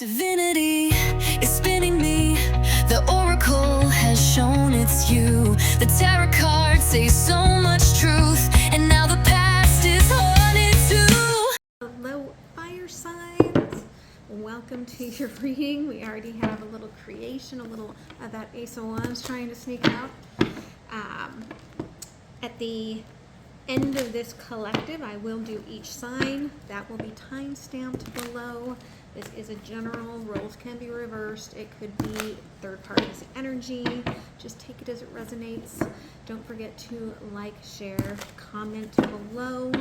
Divinity is spinning me. The oracle has shown it's you. The tarot cards say so much truth, and now the past is haunted too. Hello, fire signs. Welcome to your reading. We already have a little creation, a little of that Ace of Wands trying to sneak out. At the end of this collective, I will do each sign. That will be time stamped below. This is a general. Roles can be reversed. It could be third party's energy. Just take it as it resonates. Don't forget to like, share, comment below.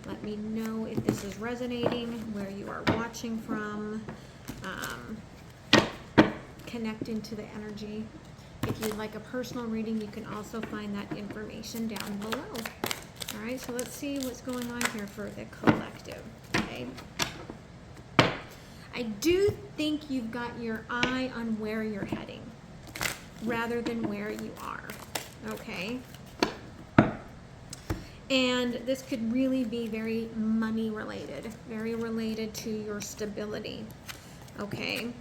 Let me know if this is resonating, where you are watching from. Connect into the energy. If you'd like a personal reading, you can also find that information down below. All right, so let's see what's going on here for the collective, okay? I do think you've got your eye on where you're heading rather than where you are, okay? And this could really be very money related, very related to your stability, okay?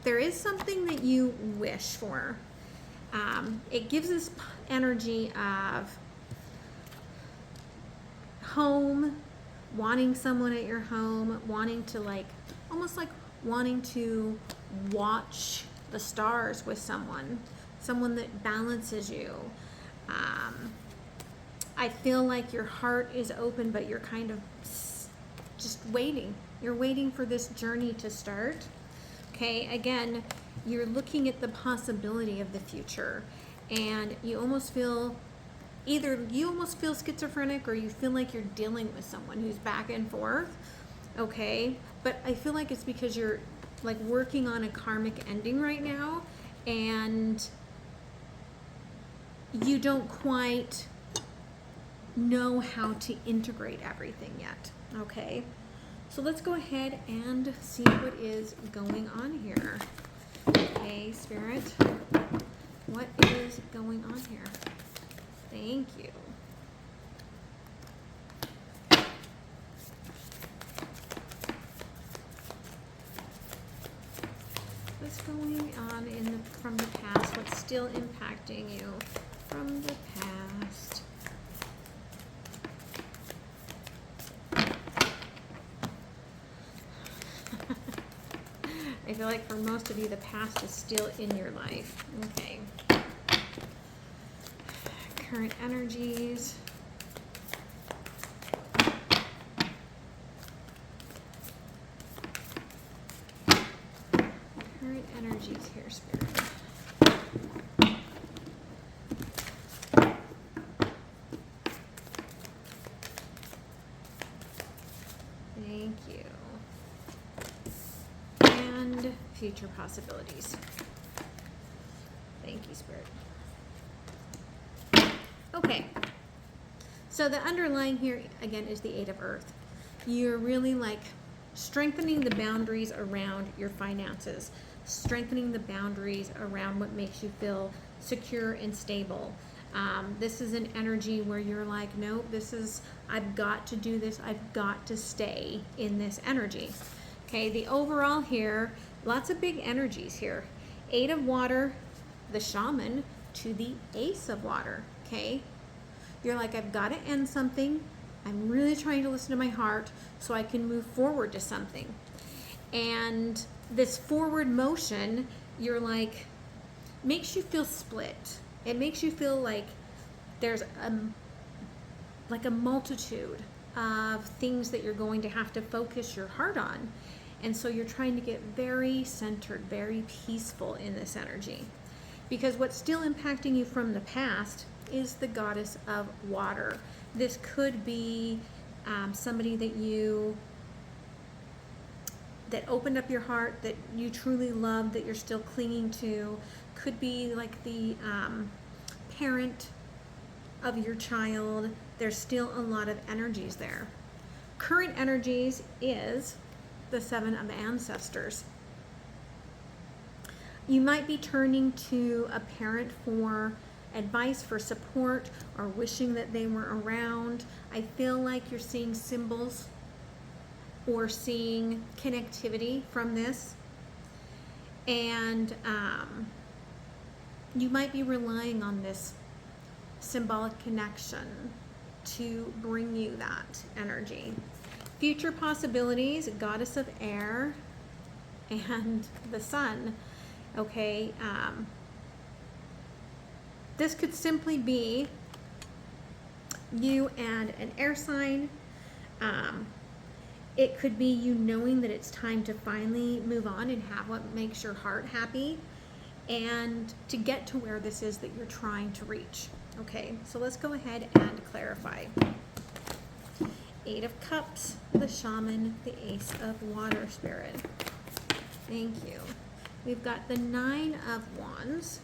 There is something that you wish for. It gives this energy of home, wanting someone at your home, wanting to almost like wanting to watch the stars with someone that balances you. I feel like your heart is open, but you're kind of just waiting. You're waiting for this journey to start. Okay, again, you're looking at the possibility of the future, and you almost feel schizophrenic, or you feel like you're dealing with someone who's back and forth, okay? But I feel like it's because you're like working on a karmic ending right now, and you don't quite know how to integrate everything yet, okay? So let's go ahead and see what is going on here. Okay, Spirit, what is going on here? Thank you. What's going on from the past? What's still impacting you from the past? I feel like for most of you, the past is still in your life. Okay. Current energies. Current energies here, Spirit. Thank you. And future possibilities. Thank you, Spirit. Okay, so the underlying here, again, is the Eight of Earth. You're really like strengthening the boundaries around your finances, strengthening the boundaries around what makes you feel secure and stable. This is an energy where you're like, no, I've got to do this. I've got to stay in this energy. Okay, the overall here, lots of big energies here. Eight of Water, the Shaman, to the Ace of Water, okay? You're like, I've got to end something. I'm really trying to listen to my heart so I can move forward to something. And this forward motion, you're like, makes you feel split. It makes you feel like there's a multitude of things that you're going to have to focus your heart on. And so you're trying to get very centered, very peaceful in this energy. Because what's still impacting you from the past is the Goddess of Water. This could be somebody that opened up your heart, that you truly love, that you're still clinging to. Could be like the parent of your child. There's still a lot of energies there. Current energies is the Seven of Ancestors. You might be turning to a parent for advice, for support, or wishing that they were around. I feel like you're seeing symbols or seeing connectivity from this. And you might be relying on this symbolic connection to bring you that energy. Future possibilities, goddess of air and the sun. Okay, this could simply be you and an air sign. It could be you knowing that it's time to finally move on and have what makes your heart happy, and to get to where this is that you're trying to reach. Okay, so let's go ahead and clarify. 8 of Cups, the Shaman, the Ace of Water Spirit. Thank you. We've got the 9 of Wands,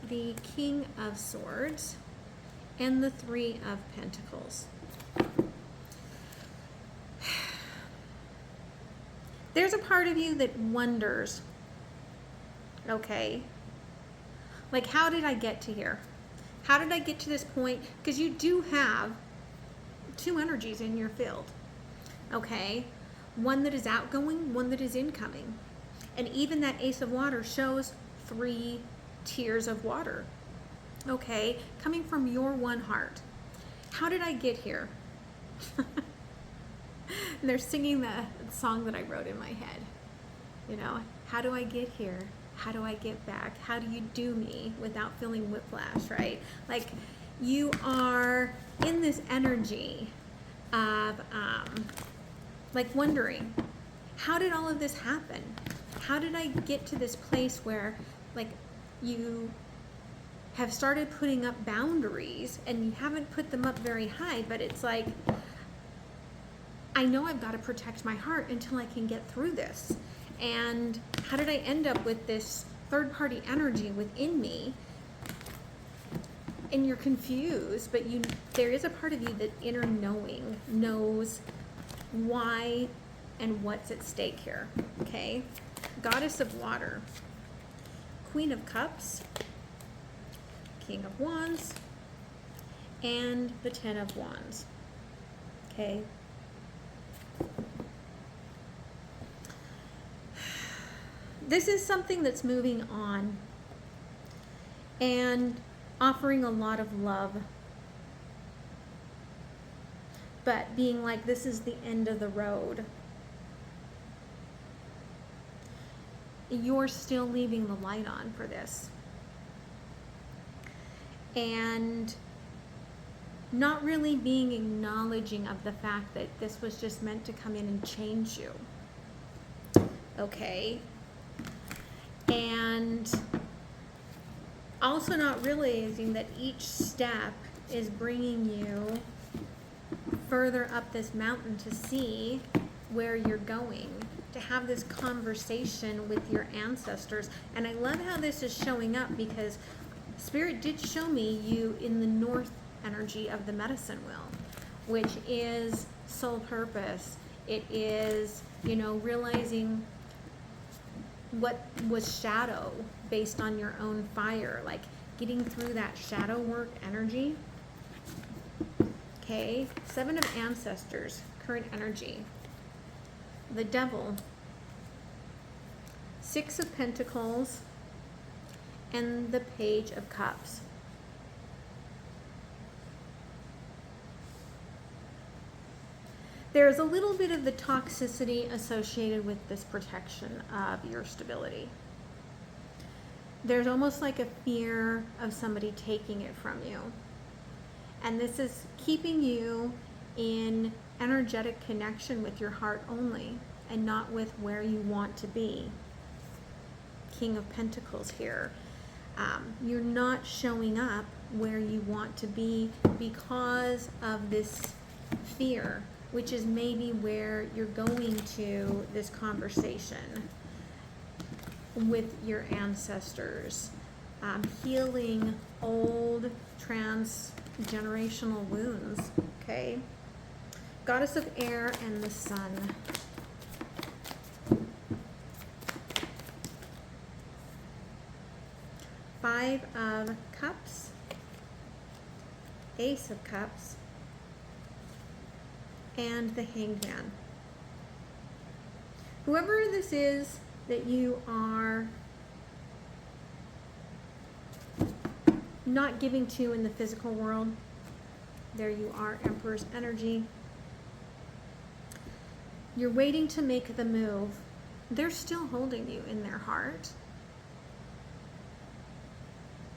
the King of Swords, and the 3 of Pentacles. There's a part of you that wonders, okay, like, how did I get to here? How did I get to this point? Because you do have 2 energies in your field, okay? One that is outgoing, one that is incoming. And even that Ace of Water shows 3 tiers of water, okay, coming from your one heart. How did I get here? And they're singing the song that I wrote in my head. You know, how do I get here? How do I get back? How do you do me without feeling whiplash, right? Like, you are in this energy of like wondering, how did all of this happen? How did I get to this place where, like, you have started putting up boundaries and you haven't put them up very high, but it's like, I know I've got to protect my heart until I can get through this. And how did I end up with this third-party energy within me? And you're confused, but there is a part of you that inner knowing knows why and what's at stake here, okay? Goddess of Water, Queen of Cups, King of Wands, and the 10 of Wands, okay? This is something that's moving on and offering a lot of love, but being like, this is the end of the road. You're still leaving the light on for this. And not really being acknowledging of the fact that this was just meant to come in and change you. Okay? And also not realizing that each step is bringing you further up this mountain to see where you're going, to have this conversation with your ancestors. And I love how this is showing up, because Spirit did show me you in the north energy of the medicine wheel, which is soul purpose. It is, you know, realizing what was shadow based on your own fire, like getting through that shadow work energy. Okay, 7 of Ancestors, current energy. The Devil, 6 of Pentacles, and the Page of Cups. There's a little bit of the toxicity associated with this protection of your stability. There's almost like a fear of somebody taking it from you. And this is keeping you in energetic connection with your heart only, and not with where you want to be. King of Pentacles here. You're not showing up where you want to be because of this fear, which is maybe where you're going to this conversation with your ancestors, healing old transgenerational wounds, okay? Goddess of Air and the Sun. Five of Cups, Ace of Cups, and the Hanged Man. Whoever this is that you are not giving to in the physical world, there you are, Emperor's energy. You're waiting to make the move. They're still holding you in their heart.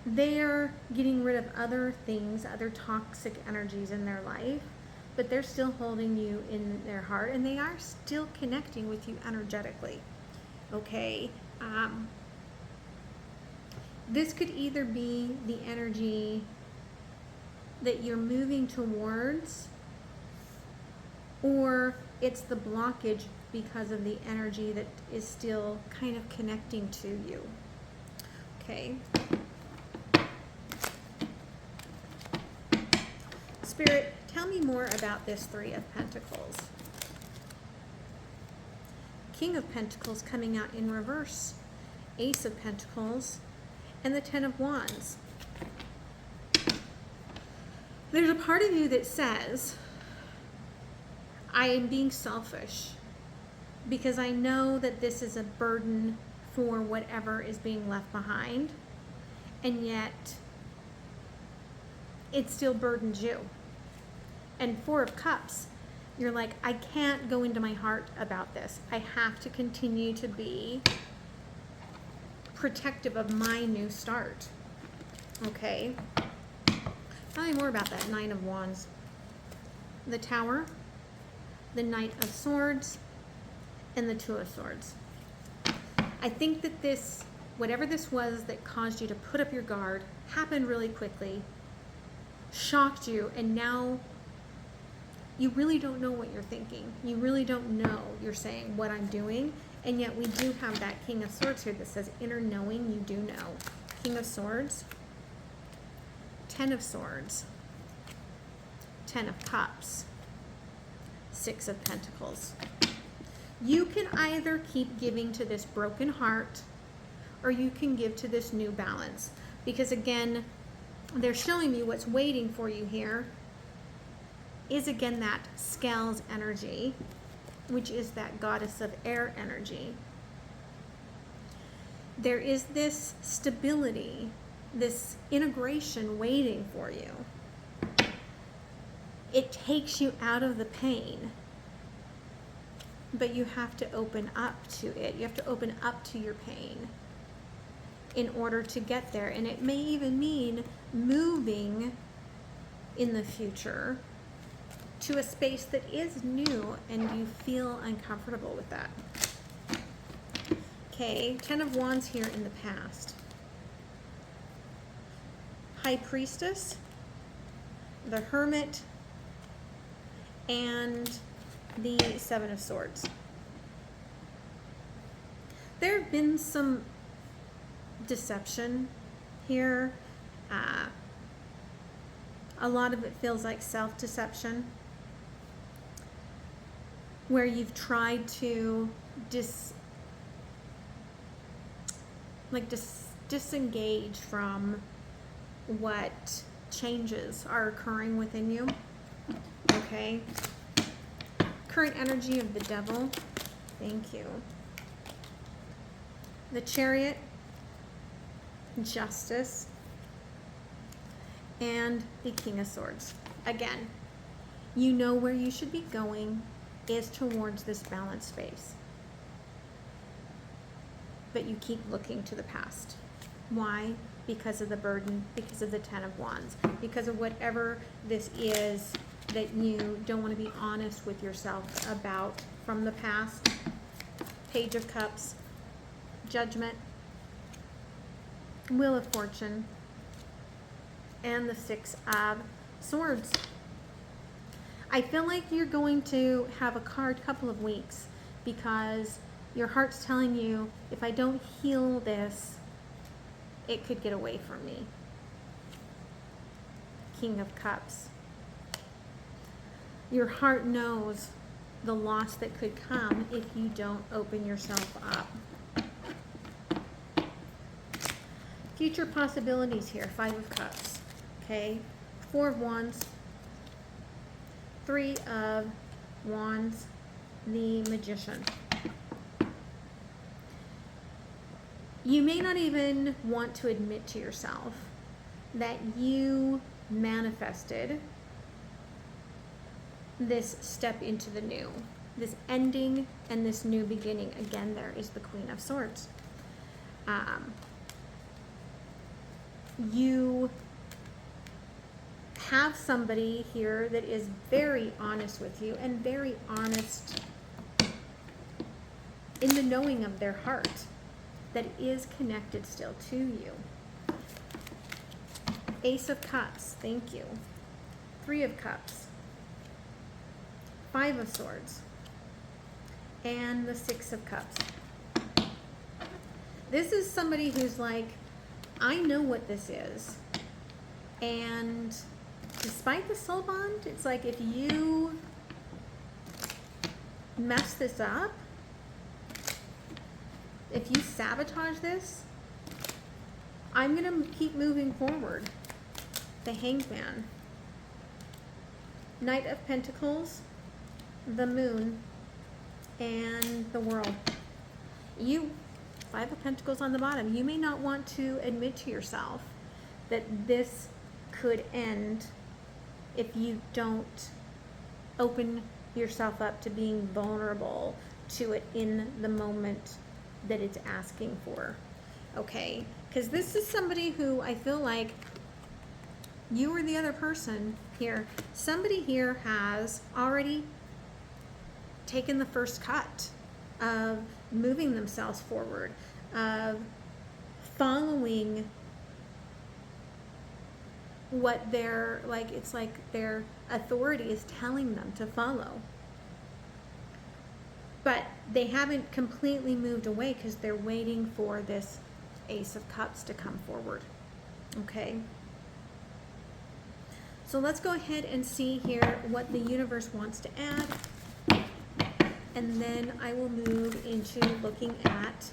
They're getting rid of other things, other toxic energies in their life, but they're still holding you in their heart, and they are still connecting with you energetically. Okay? This could either be the energy that you're moving towards, or it's the blockage because of the energy that is still kind of connecting to you. Okay? Spirit, tell me more about this Three of Pentacles. King of Pentacles coming out in reverse. Ace of Pentacles. And the Ten of Wands. There's a part of you that says, I am being selfish because I know that this is a burden for whatever is being left behind, and yet it still burdens you. And Four of Cups, you're like, I can't go into my heart about this. I have to continue to be protective of my new start. Okay? Tell me more about that Nine of Wands. The Tower, the Knight of Swords, and the Two of Swords. I think that this, whatever this was that caused you to put up your guard, happened really quickly, shocked you, and now you really don't know what you're thinking. You really don't know. You're saying what I'm doing, and yet we do have that King of Swords here that says inner knowing, you do know. King of Swords, Ten of Swords, Ten of Cups, Six of Pentacles. You can either keep giving to this broken heart, or you can give to this new balance. Because again, they're showing me what's waiting for you here is again that Scales energy, which is that Goddess of Air energy. There is this stability, this integration waiting for you. It takes you out of the pain, but you have to open up to it. You have to open up to your pain in order to get there. And it may even mean moving in the future to a space that is new and you feel uncomfortable with that. Okay, Ten of Wands here in the past. High Priestess, the Hermit, and the Seven of Swords. There have been some deception here. A lot of it feels like self-deception, where you've tried to disengage from what changes are occurring within you. Okay? Current energy of the Devil. Thank you. The Chariot, Justice, and the King of Swords. Again, you know where you should be going is towards this balanced space. But you keep looking to the past. Why? Because of the burden, because of the Ten of Wands, because of whatever this is that you don't want to be honest with yourself about from the past. Page of Cups, Judgment, Wheel of Fortune, and the Six of Swords. I feel like you're going to have a couple of weeks because your heart's telling you, if I don't heal this, it could get away from me. King of Cups. Your heart knows the loss that could come if you don't open yourself up. Future possibilities here. Five of Cups. Okay. Four of Wands. Three of Wands. The Magician. You may not even want to admit to yourself that you manifested this step into the new, this ending and this new beginning. Again, there is the Queen of Swords. You have somebody here that is very honest with you and very honest in the knowing of their heart, that is connected still to you. Ace of Cups, thank you. 3 of Cups, 5 of Swords, and the 6 of Cups. This is somebody who's like, I know what this is. And despite the soul bond, it's like, if you mess this up, if you sabotage this, I'm going to keep moving forward. The Hanged Man. Knight of Pentacles, the Moon, and the World. You, 5 of Pentacles on the bottom. You may not want to admit to yourself that this could end if you don't open yourself up to being vulnerable to it in the moment that it's asking for. Okay? Because this is somebody who I feel like you or the other person here, somebody here has already taken the first cut of moving themselves forward, of following what their, like, it's like their authority is telling them to follow. But they haven't completely moved away because they're waiting for this Ace of Cups to come forward. Okay? So let's go ahead and see here what the universe wants to add. And then I will move into looking at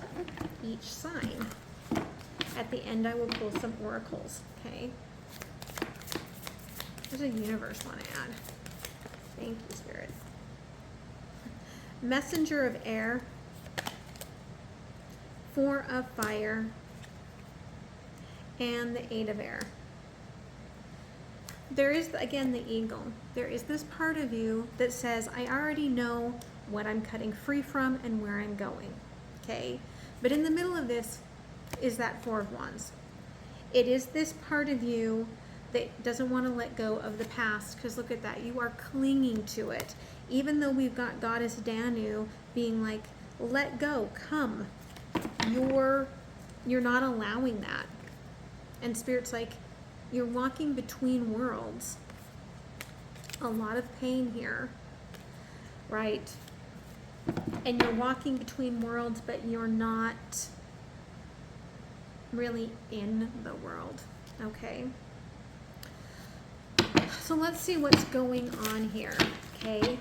each sign. At the end, I will pull some oracles. Okay? What does the universe want to add? Thank you, Spirit. Messenger of Air, 4 of Fire, and the 8 of Air. There is, again, the Eagle. There is this part of you that says, I already know what I'm cutting free from and where I'm going. Okay? But in the middle of this is that 4 of Wands. It is this part of you that doesn't want to let go of the past, because look at that. You are clinging to it. Even though we've got Goddess Danu being like, let go, come. You're not allowing that. And Spirit's like, you're walking between worlds. A lot of pain here, right? And you're walking between worlds, but you're not really in the world, okay? So let's see what's going on here, okay?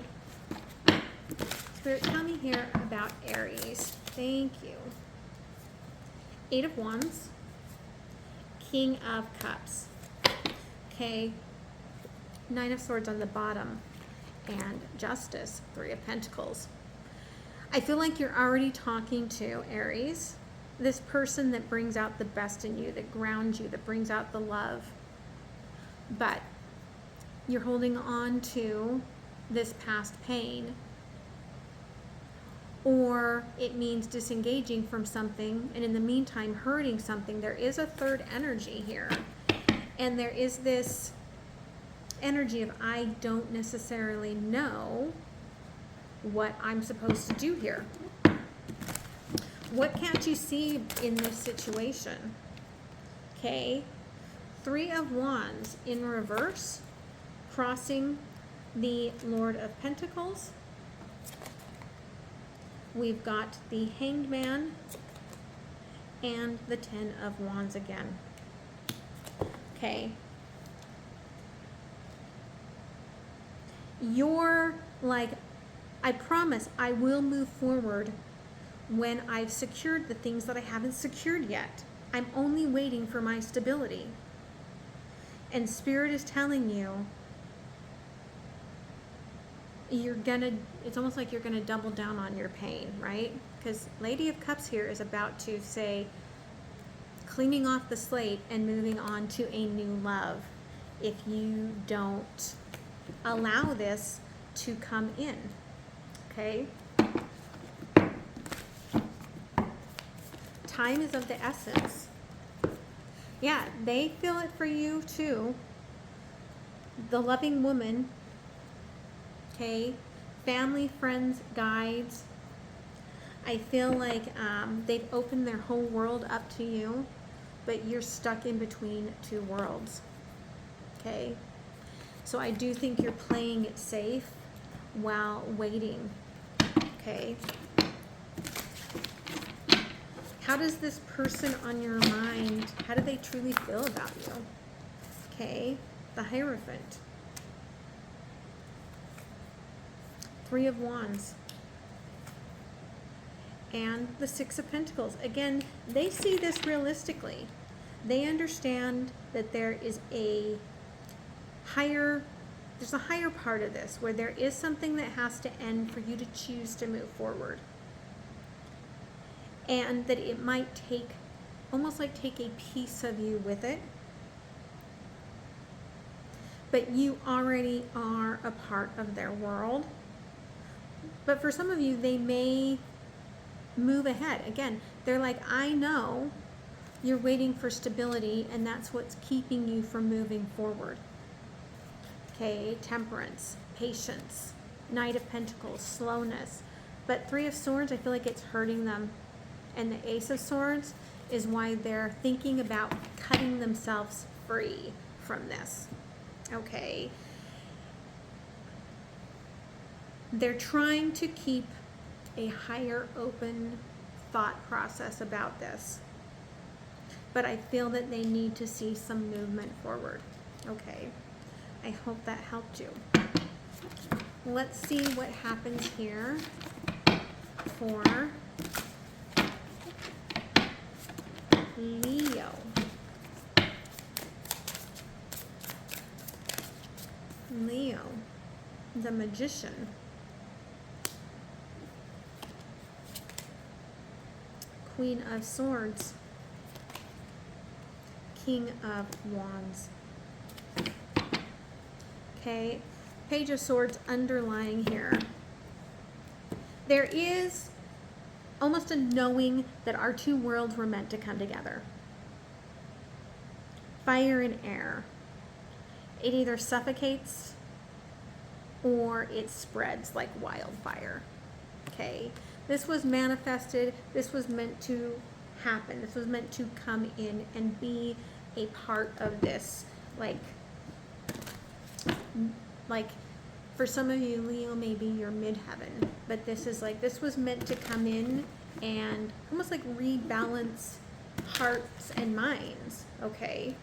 Spirit, tell me here about Aries. Thank you. 8 of Wands, King of Cups. Okay, 9 of Swords on the bottom, and Justice, 3 of Pentacles. I feel like you're already talking to Aries, this person that brings out the best in you, that grounds you, that brings out the love. But you're holding on to this past pain, or it means disengaging from something, and in the meantime hurting something. There is a third energy here. And there is this energy of, I don't necessarily know what I'm supposed to do here. What can't you see in this situation? Okay. 3 of Wands in reverse, crossing the Lord of Pentacles. We've got the Hanged Man and the 10 of Wands again. Okay. You're like, I promise I will move forward when I've secured the things that I haven't secured yet. I'm only waiting for my stability. And Spirit is telling you, it's almost like you're gonna double down on your pain, right? Because Lady of Cups here is about to say, cleaning off the slate and moving on to a new love if you don't allow this to come in, okay? Time is of the essence. Yeah, they feel it for you too. The loving woman, okay? Family, friends, guides. I feel like they've opened their whole world up to you, but you're stuck in between two worlds, okay? So I do think you're playing it safe while waiting, okay? How does this person on your mind, how do they truly feel about you? Okay, the Hierophant. Three of Wands. And the Six of Pentacles. Again, they see this realistically. They understand that there is there's a higher part of this where there is something that has to end for you to choose to move forward. And that it might take, almost like take a piece of you with it. But you already are a part of their world. But for some of you, they may move ahead. Again, they're like, I know you're waiting for stability, and that's what's keeping you from moving forward. Okay, Temperance, patience, Knight of Pentacles, slowness. But Three of Swords, I feel like it's hurting them. And the Ace of Swords is why they're thinking about cutting themselves free from this. Okay. They're trying to keep a higher open thought process about this. But I feel that they need to see some movement forward. Okay. I hope that helped you. Let's see what happens here for Leo. Leo, the Magician. Queen of Swords. King of Wands. Okay, Page of Swords underlying here. There is almost a knowing that our two worlds were meant to come together. Fire and air. It either suffocates or it spreads like wildfire. Okay, this was manifested. This was meant to happen. This was meant to come in and be a part of this. Like for some of you, Leo, maybe you're midheaven, but this was meant to come in and almost like rebalance hearts and minds, okay?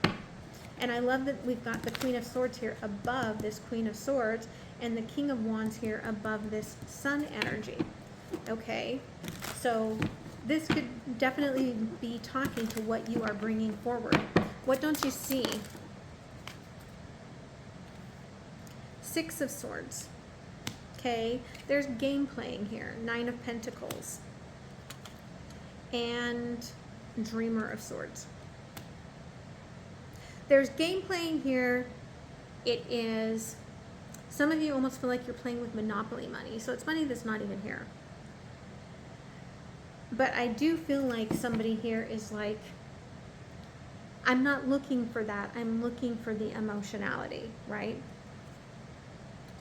And I love that we've got the Queen of Swords here above this Queen of Swords and the King of Wands here above this Sun energy, okay? So this could definitely be talking to what you are bringing forward. What don't you see? Six of Swords. Okay, there's game playing here. Nine of Pentacles. And Dreamer of Swords. There's game playing here. It is, some of you almost feel like you're playing with Monopoly money. So it's money that's not even here. But I do feel like somebody here is like, I'm not looking for that. I'm looking for the emotionality, right?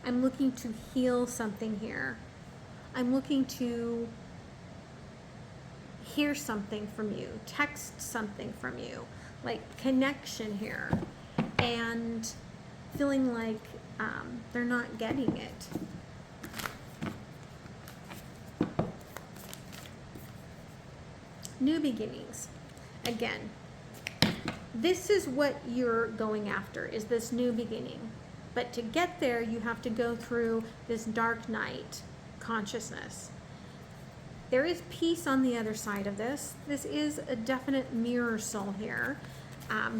I'm looking to heal something here. I'm looking to hear something from you, text something from you, like connection here, and feeling like they're not getting it. New beginnings. Again, this is what you're going after, is this new beginning. But to get there, you have to go through this dark night consciousness. There is peace on the other side of this. This is a definite mirror soul here.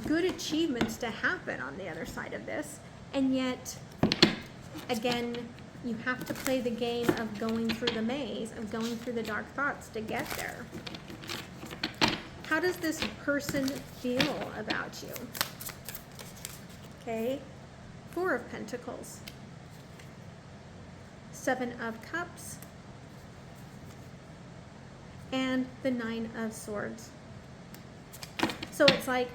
Good achievements to happen on the other side of this. And yet, again, you have to play the game of going through the maze, of going through the dark thoughts to get there. How does this person feel about you? Okay, 4 of Pentacles, 7 of Cups, and the 9 of Swords. So it's like,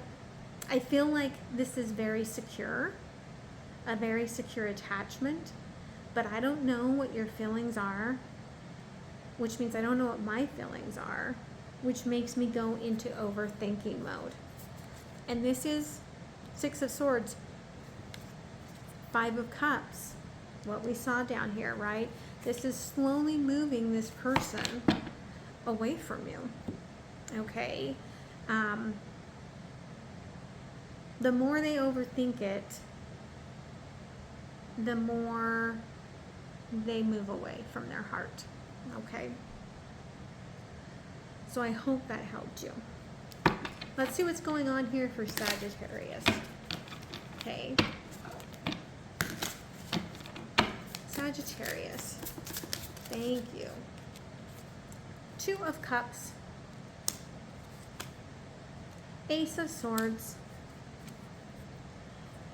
I feel like this is very secure, a very secure attachment, but I don't know what your feelings are, which means I don't know what my feelings are, which makes me go into overthinking mode. And this is 6 of Swords, 5 of Cups, what we saw down here, right? This is slowly moving this person away from you, okay? The more they overthink it, the more they move away from their heart, okay? So I hope that helped you. Let's see what's going on here for Sagittarius. Okay. Sagittarius. Thank you. 2 of Cups. Ace of Swords.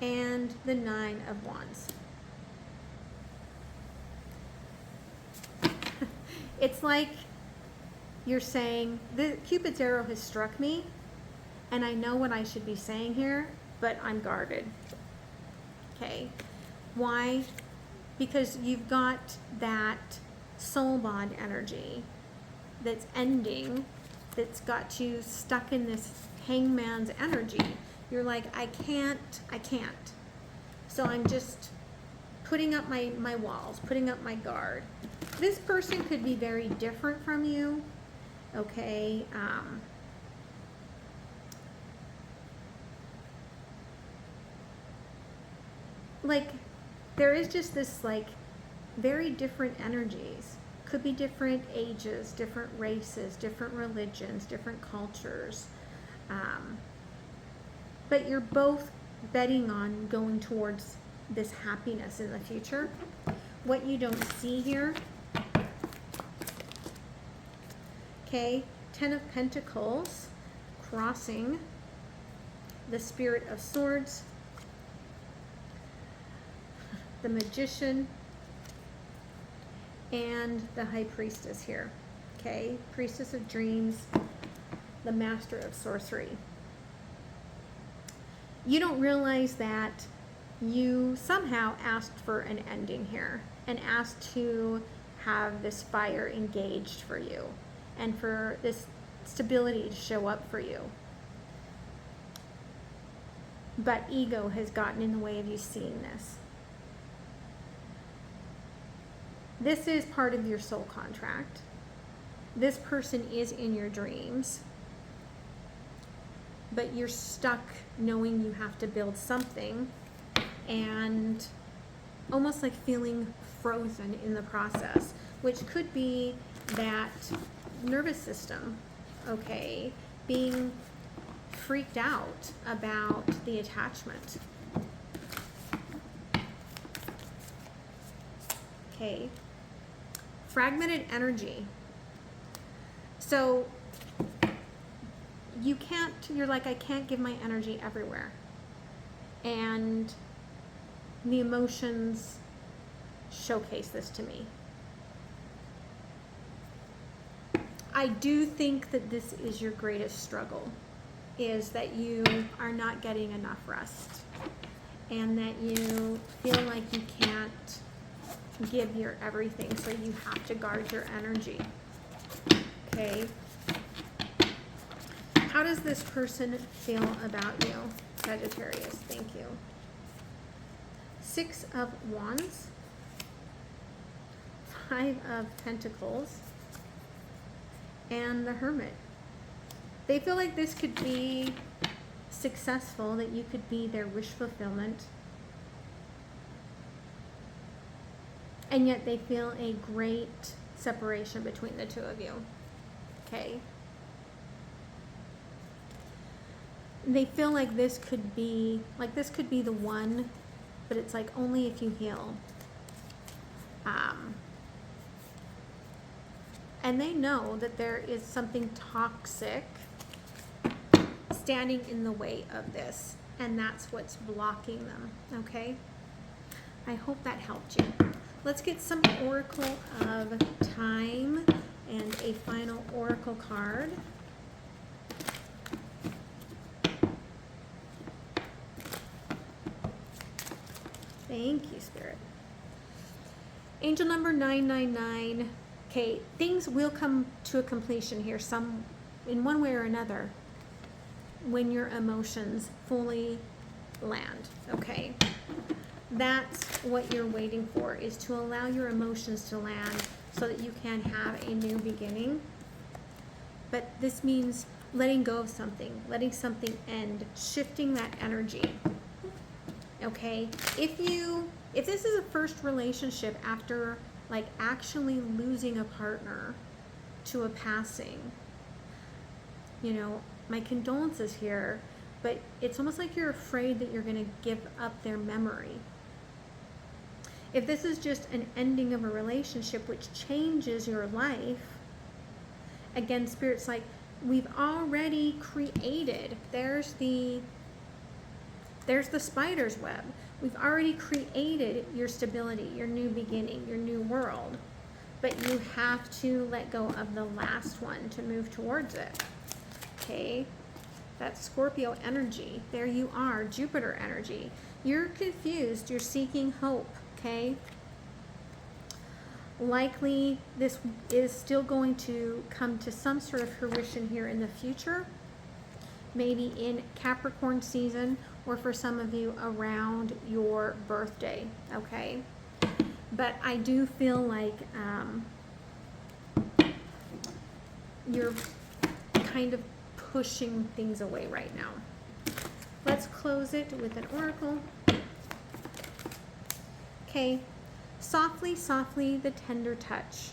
And the 9 of Wands. It's like you're saying, the Cupid's arrow has struck me, and I know what I should be saying here, but I'm guarded. Okay. Why? Because you've got that soul bond energy that's ending, that's got you stuck in this hangman's energy. You're like, I can't. So I'm just putting up my walls, putting up my guard. This person could be very different from you, okay? Like, there is just this, like, very different energies. Could be different ages, different races, different religions, different cultures. But you're both betting on going towards this happiness in the future. What you don't see here, okay, 10 of Pentacles, crossing the Spirit of Swords, the Magician, and the High Priestess here, okay, Priestess of Dreams, the Master of Sorcery. You don't realize that you somehow asked for an ending here and asked to have this fire engaged for you and for this stability to show up for you. But ego has gotten in the way of you seeing this. This is part of your soul contract. This person is in your dreams, but you're stuck knowing you have to build something and almost like feeling frozen in the process, which could be that nervous system, okay, being freaked out about the attachment. Okay, fragmented energy. So you're like, I can't give my energy everywhere. And the emotions showcase this to me. I do think that this is your greatest struggle, is that you are not getting enough rest and that you feel like you can't give your everything, so you have to guard your energy. Okay. How does this person feel about you, Sagittarius? Thank you. 6 of Wands, 5 of Pentacles, and the Hermit. They feel like this could be successful, that you could be their wish fulfillment, and yet they feel a great separation between the two of you. Okay. They feel like this could be the one, but it's like only if you heal. And they know that there is something toxic standing in the way of this, and that's what's blocking them, okay? I hope that helped you. Let's get some Oracle of Time and a final Oracle card. Thank you, Spirit. Angel number 999. Okay, things will come to a completion here, some in one way or another, when your emotions fully land, okay? That's what you're waiting for, is to allow your emotions to land so that you can have a new beginning. But this means letting go of something, letting something end, shifting that energy. Okay, if this is a first relationship after like actually losing a partner to a passing, you know, my condolences here, but it's almost like you're afraid that you're going to give up their memory. If this is just an ending of a relationship which changes your life, again, Spirit's like, we've already created, there's the spider's web. We've already created your stability, your new beginning, your new world. But you have to let go of the last one to move towards it. Okay? That's Scorpio energy. There you are, Jupiter energy. You're confused. You're seeking hope. Okay? Likely this is still going to come to some sort of fruition here in the future. Maybe in Capricorn season, or for some of you around your birthday, okay? But I do feel like you're kind of pushing things away right now. Let's close it with an oracle. Okay, softly, softly, the tender touch.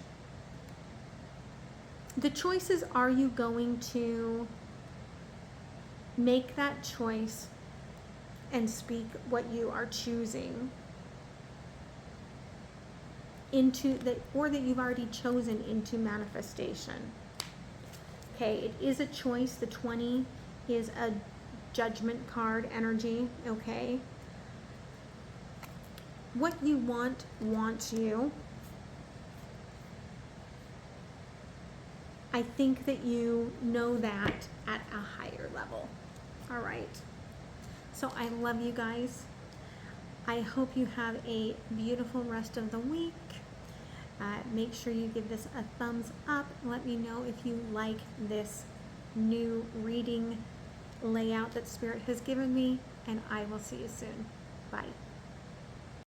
The choice is, are you going to make that choice and speak what you are choosing into the, or that you've already chosen into manifestation? Okay, it is a choice. The 20 is a judgment card energy, okay? What you want wants you. I think that you know that at a higher level. All right. So I love you guys. I hope you have a beautiful rest of the week. Make sure you give this a thumbs up. Let me know if you like this new reading layout that Spirit has given me, and I will see you soon. Bye.